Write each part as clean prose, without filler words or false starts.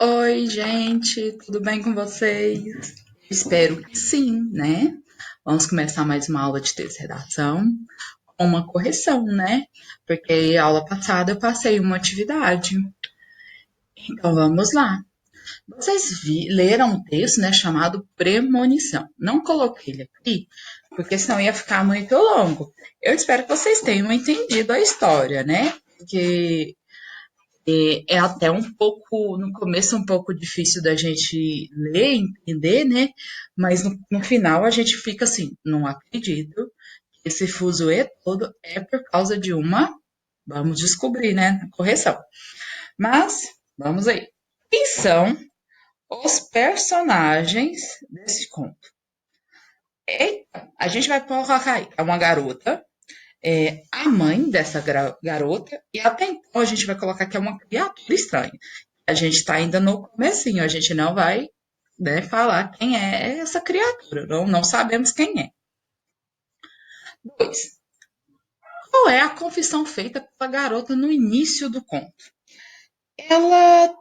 Oi, gente, tudo bem com vocês? Espero que sim, né? Vamos começar mais uma aula de texto e redação, com uma correção, né? Porque a aula passada eu passei uma atividade. Então vamos lá. Vocês leram um texto, né, chamado Premonição. Não coloquei ele aqui, porque senão ia ficar muito longo. Eu espero que vocês tenham entendido a história, né? Porque é até um pouco, no começo, um pouco difícil da gente ler, entender, né? Mas no final a gente fica assim, não acredito que esse fuzuê todo é por causa de uma, vamos descobrir, né? Correção. Mas, vamos aí. Quem são os personagens desse conto? A gente vai colocar aí, é uma garota, a mãe dessa garota, e até então a gente vai colocar que é uma criatura estranha. A gente está ainda no comecinho, a gente não vai, né, falar quem é essa criatura, não sabemos quem é. Dois, qual é a confissão feita pela garota no início do conto? Ela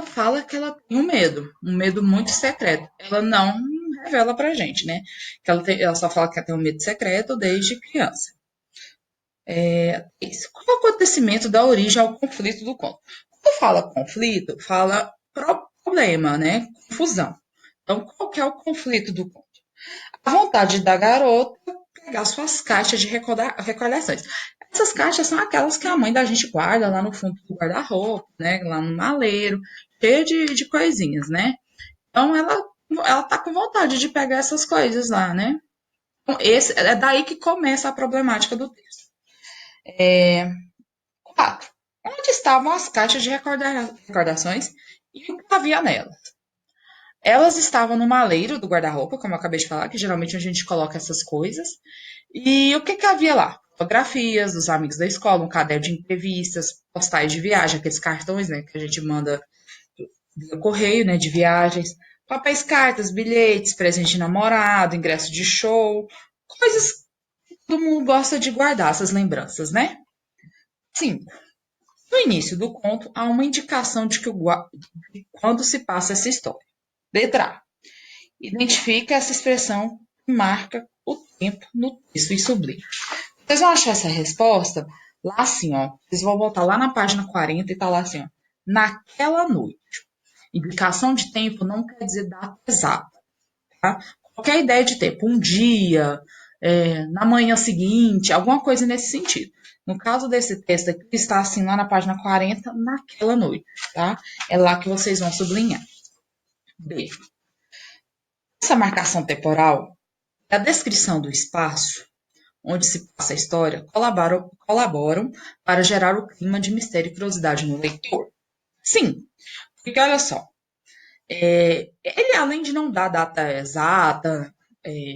fala que ela tem um medo muito secreto. Ela não revela pra gente, né? Que ela só fala que ela tem um medo secreto desde criança. Isso. Qual o acontecimento dá origem ao conflito do conto? Quando fala conflito, fala problema, né? Confusão. Então, qual que é o conflito do conto? A vontade da garota pegar suas caixas de recordações. Essas caixas são aquelas que a mãe da gente guarda lá no fundo do guarda-roupa, né? Lá no maleiro, cheio de coisinhas, né? Então, ela tá com vontade de pegar essas coisas lá, né? Então, é daí que começa a problemática do texto. 4. Onde estavam as caixas de recordações e o que havia nelas? Elas estavam no maleiro do guarda-roupa, como eu acabei de falar, que geralmente a gente coloca essas coisas. E o que havia lá? Fotografias dos amigos da escola, um caderno de entrevistas, postais de viagem, aqueles cartões, né, que a gente manda via correio, né, de viagens, papéis, cartas, bilhetes, presente de namorado, ingresso de show, coisas que todo mundo gosta de guardar, essas lembranças, né? Sim. No início do conto, há uma indicação de quando se passa essa história. Letra A. Identifica essa expressão que marca o tempo no texto e sublime. Vocês vão achar essa resposta lá assim, ó. Vocês vão voltar lá na página 40 e tá lá assim, ó. Naquela noite. Indicação de tempo não quer dizer data exata, tá? Qualquer ideia de tempo, um dia, na manhã seguinte, alguma coisa nesse sentido. No caso desse texto aqui, está assim lá na página 40, naquela noite, tá? É lá que vocês vão sublinhar. B. Essa marcação temporal é a descrição do espaço onde se passa a história colaboram para gerar o clima de mistério e curiosidade no leitor. Sim, porque olha só, ele além de não dar data exata, é,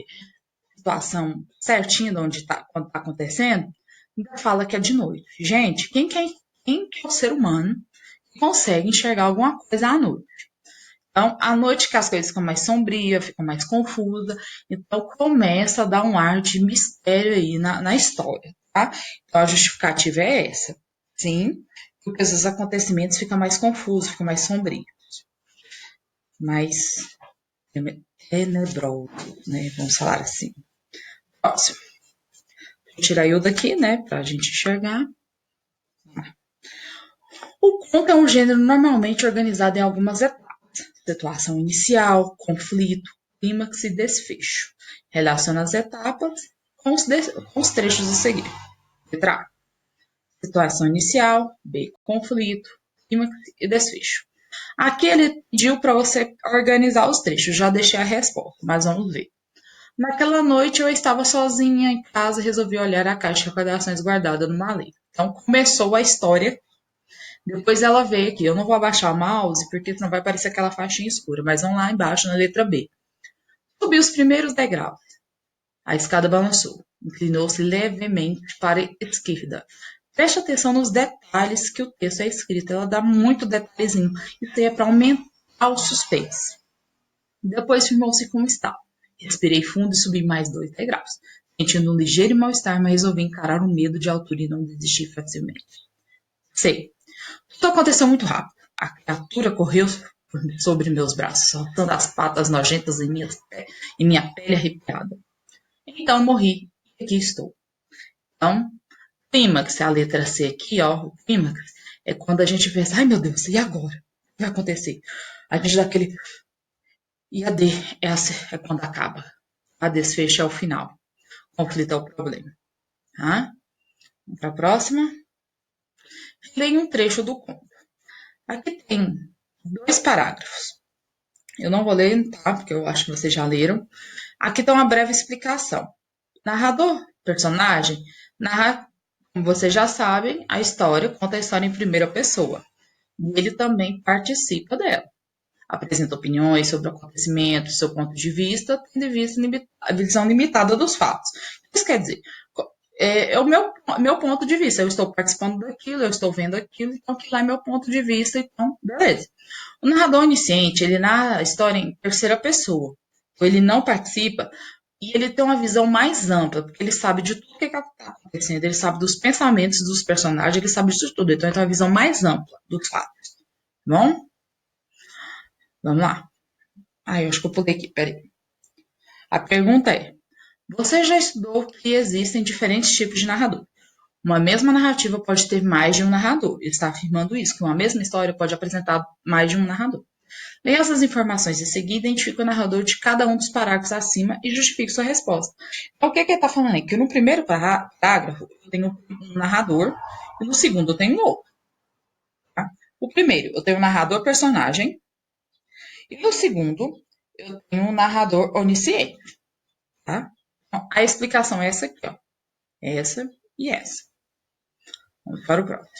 situação certinha de onde está, quando está acontecendo, ainda fala que é de noite. Gente, quem que é o ser humano que consegue enxergar alguma coisa à noite? Então, à noite que as coisas ficam mais sombrias, ficam mais confusas, então começa a dar um ar de mistério aí na história, tá? Então, a justificativa é essa. Sim, porque esses acontecimentos ficam mais confusos, ficam mais sombrios, mais tenebrosos, né? Vamos falar assim. Próximo. Vou tirar eu daqui, né, pra gente enxergar. O conto é um gênero normalmente organizado em algumas etapas. Situação inicial, conflito, clímax e desfecho. Relaciona as etapas com os trechos a seguir. Letra A. Situação inicial. B. Conflito, clímax e desfecho. Aqui ele pediu para você organizar os trechos. Já deixei a resposta, mas vamos ver. Naquela noite eu estava sozinha em casa e resolvi olhar a caixa de recordações guardada no maleiro. Então começou a história. Depois ela veio aqui. Eu não vou abaixar o mouse porque senão vai aparecer aquela faixinha escura. Mas vamos lá embaixo na letra B. Subiu os primeiros degraus. A escada balançou. Inclinou-se levemente para a esquerda. Preste atenção nos detalhes que o texto é escrito. Ela dá muito detalhezinho. Isso aí é para aumentar o suspense. Depois firmou-se com um estalo. Respirei fundo e subi mais 2 degraus. Sentindo um ligeiro mal-estar, mas resolvi encarar o medo de altura e não desistir facilmente. Sei. Tudo aconteceu muito rápido. A criatura correu sobre meus braços, soltando as patas nojentas em minha pele arrepiada. Então morri, e aqui estou. Então, clímax é a letra C aqui, ó. O clímax é quando a gente pensa, ai meu Deus, e agora? O que vai acontecer? A gente dá aquele. E a D é quando acaba. A desfecho é o final. Conflito é o problema. Tá? Vamos para a próxima. Leia um trecho do conto. Aqui tem 2 parágrafos. Eu não vou ler, tá? Porque eu acho que vocês já leram. Aqui está uma breve explicação. Narrador, personagem, narra, como vocês já sabem, a história, conta a história em primeira pessoa. E ele também participa dela. Apresenta opiniões sobre o acontecimento, seu ponto de vista, tendo em vista a visão limitada dos fatos. Isso quer dizer, é o meu ponto de vista. Eu estou participando daquilo, eu estou vendo aquilo, então aquilo é meu ponto de vista, então, beleza. O narrador onisciente, ele narra a história em terceira pessoa. Então, ele não participa e ele tem uma visão mais ampla, porque ele sabe de tudo que está acontecendo, ele sabe dos pensamentos dos personagens, ele sabe de tudo. Então, ele tem uma visão mais ampla dos fatos. Tá bom? Vamos lá. Eu acho que eu pulei aqui, peraí. A pergunta é: você já estudou que existem diferentes tipos de narrador? Uma mesma narrativa pode ter mais de um narrador. Ele está afirmando isso, que uma mesma história pode apresentar mais de um narrador. Leia essas informações em seguida, identifique o narrador de cada um dos parágrafos acima e justifique sua resposta. Então, o que ele está falando aí? Que no primeiro parágrafo eu tenho um narrador e no segundo eu tenho um outro. Tá? O primeiro, eu tenho um narrador personagem e no segundo eu tenho um narrador onisciente. Tá? Então, a explicação é essa aqui, ó. Essa e essa. Vamos para o próximo.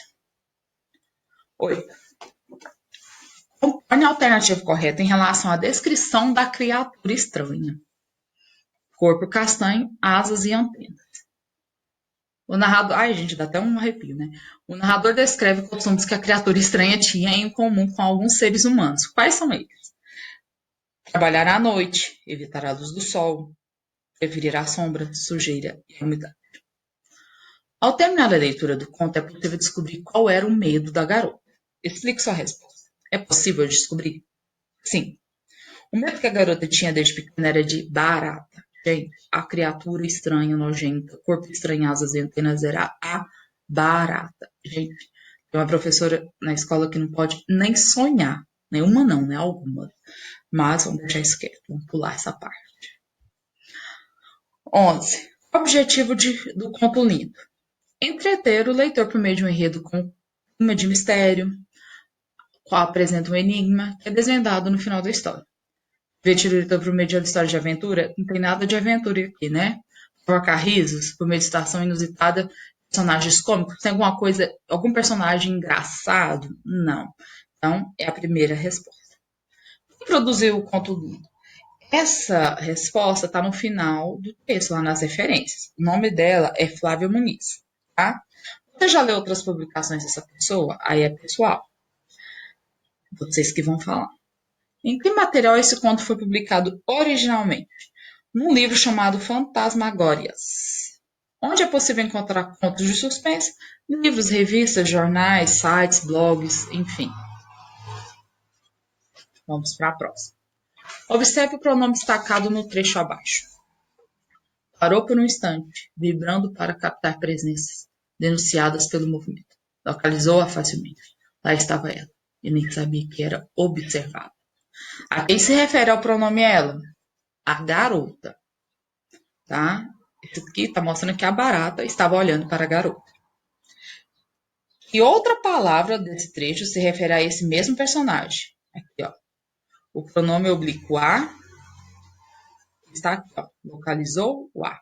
8. Compõe a alternativa correta em relação à descrição da criatura estranha. Corpo castanho, asas e antenas. O narrador. Ai, gente, dá até um arrepio, né? O narrador descreve costumes que a criatura estranha tinha em comum com alguns seres humanos. Quais são eles? Trabalhar à noite, evitar a luz do sol, preferir a sombra, sujeira e umidade. Ao terminar a leitura do conto, é possível descobrir qual era o medo da garota. Explique sua resposta. É possível descobrir? Sim. O medo que a garota tinha desde pequena era de barata. Gente, a criatura estranha, nojenta, corpo estranho, asas e antenas era a barata. Gente, tem uma professora na escola que não pode nem sonhar. Nenhuma não, né? Algumas. Mas vamos deixar isso quieto. Vamos pular essa parte. 11. Objetivo do conto lindo. Entreter o leitor por meio de um enredo com clima de mistério, qual apresenta um enigma que é desvendado no final da história. Divertir o leitor por meio de uma história de aventura, não tem nada de aventura aqui, né? Provocar risos por meio de situação inusitada, personagens cômicos, tem alguma coisa, algum personagem engraçado? Não. Então, é a primeira resposta. Quem produziu o conto lindo? Essa resposta está no final do texto, lá nas referências. O nome dela é Flávia Muniz, tá? Você já leu outras publicações dessa pessoa? Aí é pessoal. Vocês que vão falar. Em que material esse conto foi publicado originalmente? Num livro chamado Fantasmagórias. Onde é possível encontrar contos de suspense? Livros, revistas, jornais, sites, blogs, enfim. Vamos para a próxima. Observe o pronome destacado no trecho abaixo. Parou por um instante, vibrando para captar presenças denunciadas pelo movimento. Localizou-a facilmente. Lá estava ela. E nem sabia que era observada. A quem se refere ao pronome ela? A garota. Tá? Isso aqui está mostrando que a barata estava olhando para a garota. E outra palavra desse trecho se refere a esse mesmo personagem. Aqui, ó. O pronome oblíquo a está aqui, ó. Localizou o a.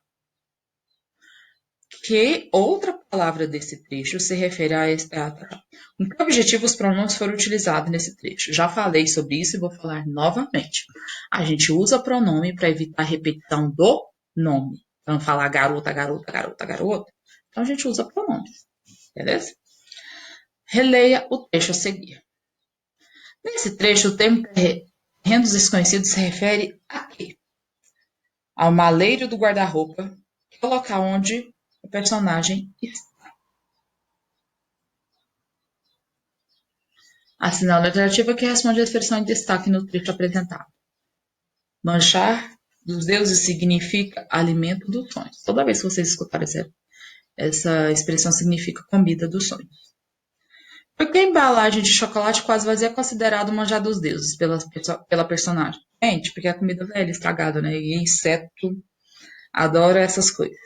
Que outra palavra desse trecho se refere a esse. Com que objetivo os pronomes foram utilizados nesse trecho? Já falei sobre isso e vou falar novamente. A gente usa pronome para evitar a repetição do nome. Para não falar garota, garota, garota, garota. Então a gente usa pronomes. Beleza? Releia o trecho a seguir. Nesse trecho, o termo terrenos desconhecidos se refere a quê? Ao maleiro do guarda-roupa, que é o local onde o personagem está. Assinar a alternativa que responde à expressão em destaque no trecho apresentado. Manchar dos deuses significa alimento dos sonhos. Toda vez que vocês escutarem essa expressão, significa comida dos sonhos. Por que a embalagem de chocolate quase vazia é considerado manjar dos deuses pela personagem? Gente, porque é comida velha, estragada, né? E inseto adora essas coisas.